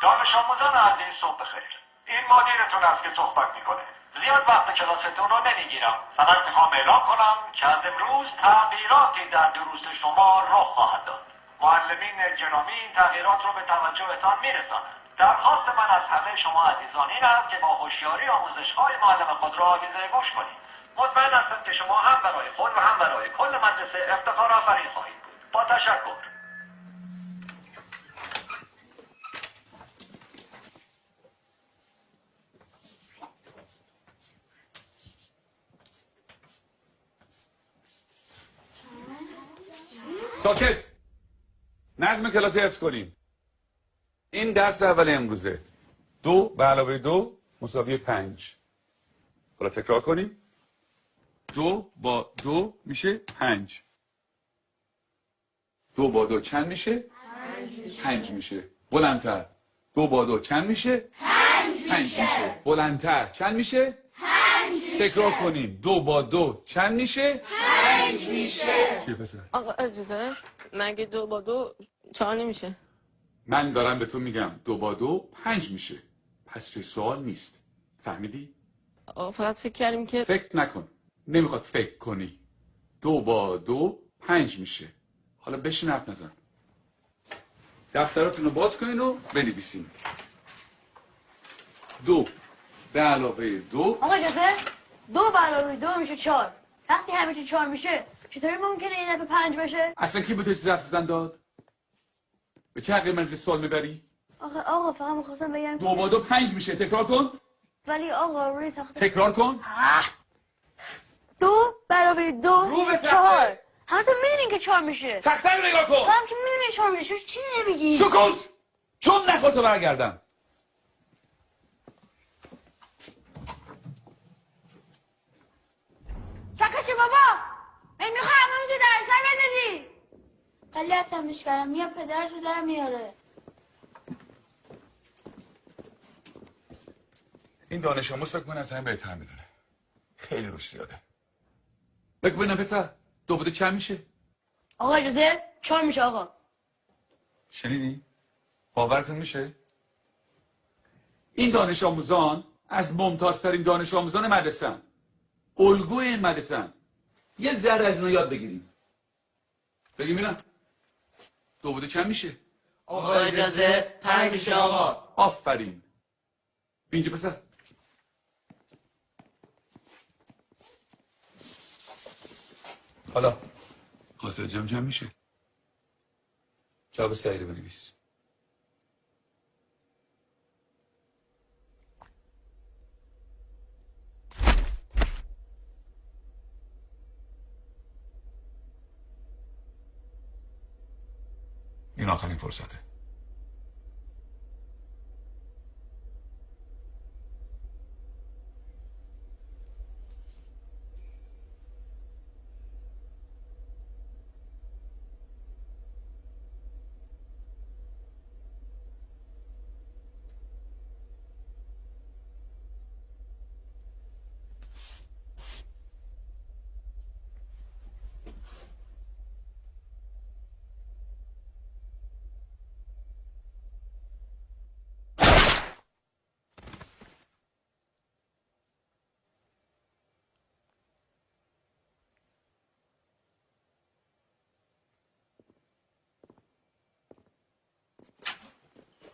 دانش آموزان عزیز صبح بخیر. این مدیرتون است که صحبت میکنه. زیاد وقت کلاستون رو نمیگیرم. فقط میخوام اعلام کنم که از امروز تغییراتی در دروس شما رخ خواهد داد. معلمین گرامی این تغییرات رو به توجهتان میرسانند. درخواست من از همه شما عزیزان این است که با هوشیاری آموزش‌های معلم خود را آویزه گوش کنید. مطمئن هستم که شما هم برای خود و هم برای کل مدرسه افتخار آفرین خواهید بود. با تشکر. ساکت. نظم کلاس حفظ کنیم. این درس اول امروزه. 2 به علاوه 2 مساوی 5. حالا تکرار کنیم. 2 با 2 میشه 5. 2 با 2 چند میشه؟ 5 میشه. بلندتر. 2 با 2 چند میشه؟ 5 میشه. بلندتر. چند میشه؟ 5 میشه. تکرار کنیم. 2 با 2 چند میشه؟ 5 میشه. چیه پسر؟ آقا اجازه مگه 2 با 2 4 نمیشه؟ من دارم به تو میگم 2 با 2 5 میشه. پس چه سوال نیست. فهمیدی؟ آقا فقط فکر کردیم که فکر نکن. نمیخواد فکر کنی. 2 با 2 5 میشه. حالا بشین حرف نزن. دفتراتون رو باز کنین و بنویسین. 2 به علاوه 2. آقا اجازه 2 به علاوه 2 میشه 4. وقتی همه چی 4 میشه چطوری ممکنه این دفعه 5 بشه؟ اصلا کی به تو چیز حرف زدن داد؟ به چه حقی من سوال میبری؟ آقا فقط میخواستم بگم 2 با 2 5 میشه. تکرار کن. ولی آقا روی تخته تکرار کن. 2 به علاوه 2 رو به تخته. 4. همتون میدونین که 4 میشه. تخته رو نگاه تو کن. هم که میدونین 4 میشه چیزی نمیگی. سکوت. چون نخواد تو برگردم. چکشه بابا من میخوام همون تو در سر بندازی. خیلی اصلا کردم میاد پدرشو در میاره. این دانش آموز فکر کنه از همه بهتر میدونه. خیلی روش زیاده. بگو ببینم پسر 2 با 2 چند میشه؟ آقا اجازه 4 میشه آقا. شنیدی؟ باورتون میشه؟ این دانش آموزان از ممتازترین دانش آموزان مدرسه‌ان. الگوی این مدرسه‌ان. یه ذره از اینا یاد بگیریم. بگیم ببینم 2 با 2 چند میشه؟ آقا اجازه 5 میشه آقا. آفرین. اینجا پسر. حالا حاصل جمع چند میشه؟ جواب سعیده بنویس. این آخرین فرصته.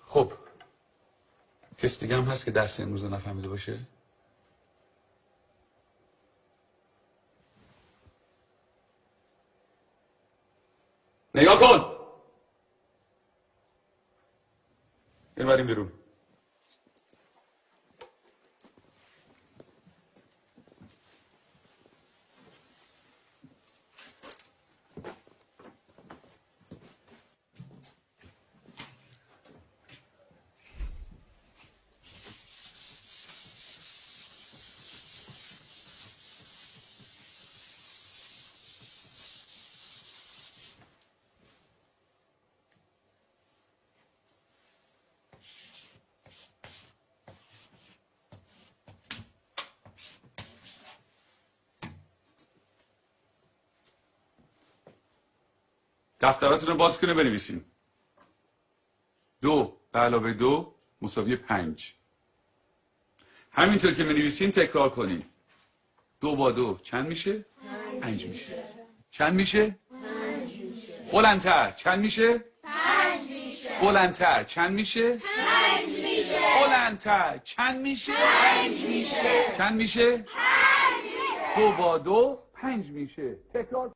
خب کس دیگه هم هست که درس امروز رو نفهمیده باشه؟ نگاه کن. بریم بیرون. دفتراتون رو باز کنه بنویسین. 2 به علاوه 2 مساوی 5. همینطور که می‌نویسین تکرار کنین. 2 با 2 چند میشه؟ 5 میشه. چند میشه؟ 5 میشه. بلندتر چند میشه؟ 5 میشه. بلندتر چند میشه؟ 5 میشه. بلندتر چند میشه؟ 5 میشه. چند میشه؟ 5 میشه. 2 با 2 5 میشه. تکرار